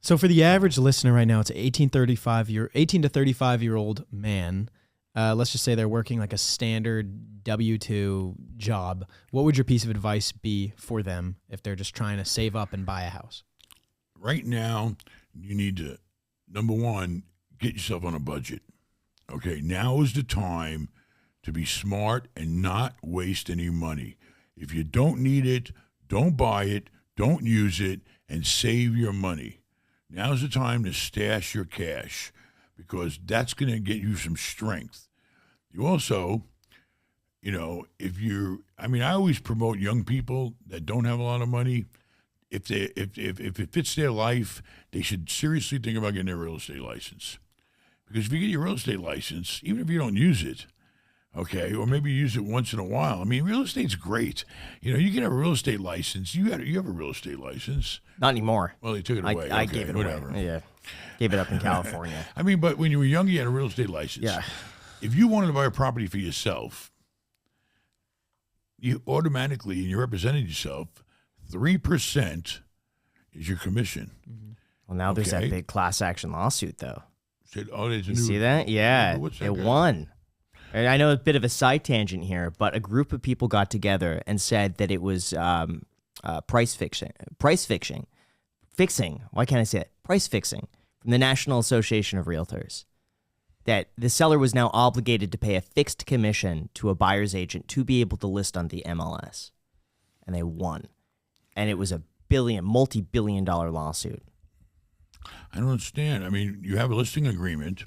So for the average listener right now, it's an 18 to 35-year-old man. Let's just say they're working like a standard W-2 job. What would your piece of advice be for them if they're just trying to save up and buy a house? Right now, you need to, number one, get yourself on a budget. Okay, now is the time to be smart and not waste any money. If you don't need it, don't buy it, don't use it, and save your money. Now's the time to stash your cash because that's going to get you some strength. You also, I always promote young people that don't have a lot of money. If it fits their life, they should seriously think about getting their real estate license. Because if you get your real estate license, even if you don't use it, okay, or maybe you use it once in a while. I mean, real estate's great. You can have a real estate license. You have a real estate license. Not anymore. Well, they took it away. I gave it whatever. away. Yeah, gave it up in California. But when you were young, you had a real estate license. Yeah. If you wanted to buy a property for yourself, you automatically, and you represented yourself, 3% is your commission. Mm-hmm. Well, now there's that big class action lawsuit, though. You see that? Yeah, it won. And I know a bit of a side tangent here, but a group of people got together and said that it was price fixing. Why can't I say it? Price fixing from the National Association of Realtors. That the seller was now obligated to pay a fixed commission to a buyer's agent to be able to list on the MLS. And they won. And it was a multi-billion-dollar lawsuit. I don't understand. I mean, you have a listing agreement.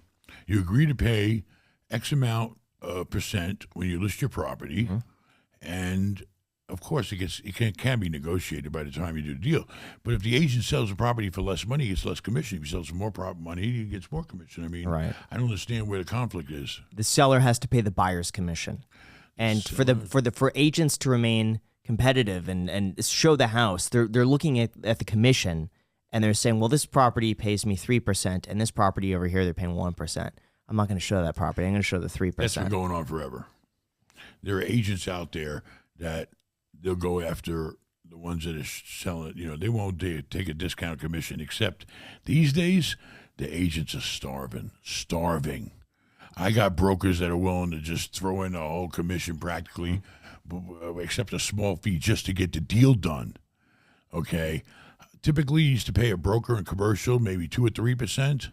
You agree to pay X amount percent when you list your property, and of course it can be negotiated by the time you do the deal. But if the agent sells the property for less money, he gets less commission. If he sells for more money, he gets more commission. I mean, right. I don't understand where the conflict is. The seller has to pay the buyer's commission, and for agents to remain competitive and show the house, they're looking at the commission, and they're saying, well, this property pays me 3%, and this property over here they're paying 1%. I'm not going to show that property. I'm going to show the 3%. That's been going on forever. There are agents out there that they'll go after the ones that are selling it. They won't take a discount commission, except these days the agents are starving. I got brokers that are willing to just throw in a whole commission practically, except a small fee just to get the deal done. Okay? Typically, you used to pay a broker in commercial maybe 2 or 3%.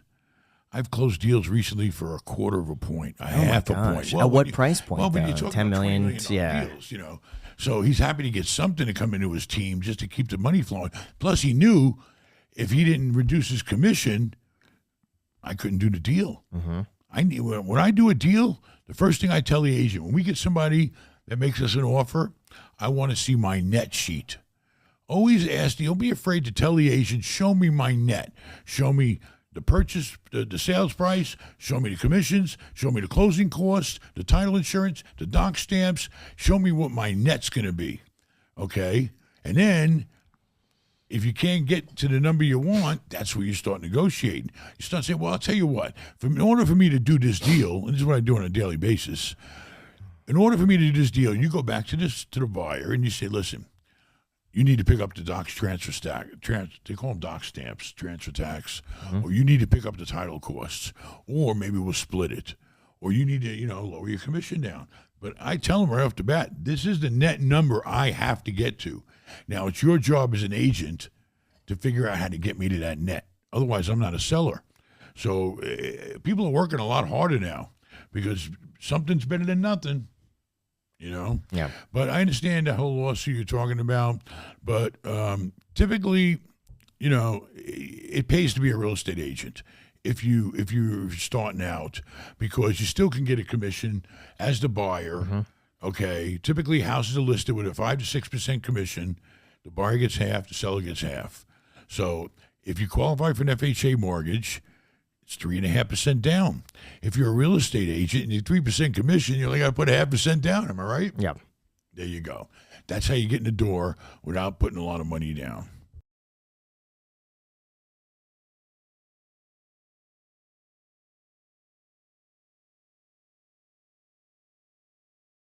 I've closed deals recently for a quarter of a point, half a point. Well, at what price point? Well, when you talk 10 million, yeah. Deals, So he's happy to get something to come into his team just to keep the money flowing. Plus, he knew if he didn't reduce his commission, I couldn't do the deal. Mm-hmm. When I do a deal, the first thing I tell the agent, when we get somebody that makes us an offer, I want to see my net sheet. Always ask, don't be afraid to tell the agent, show me my net. Show me the purchase, the sales price, show me the commissions, show me the closing costs, the title insurance, the doc stamps, show me what my net's going to be, okay? And then if you can't get to the number you want, that's where you start negotiating. You start saying, well, I'll tell you what, in order for me to do this deal, and this is what I do on a daily basis, in order for me to do this deal, you go back to the buyer and you say, listen, you need to pick up the doc's transfer stack. They call them doc stamps, transfer tax. Mm-hmm. Or you need to pick up the title costs. Or maybe we'll split it. Or you need to, lower your commission down. But I tell them right off the bat, this is the net number I have to get to. Now, it's your job as an agent to figure out how to get me to that net. Otherwise, I'm not a seller. So people are working a lot harder now because something's better than nothing. Yeah. But I understand the whole lawsuit you're talking about. But typically, it pays to be a real estate agent if you're starting out because you still can get a commission as the buyer. Mm-hmm. Okay. Typically, houses are listed with a 5 to 6% commission. The buyer gets half. The seller gets half. So if you qualify for an FHA mortgage, it's 3.5% down. If you're a real estate agent and you're 3% commission, you only got to put 0.5% down. Am I right? Yeah. There you go. That's how you get in the door without putting a lot of money down.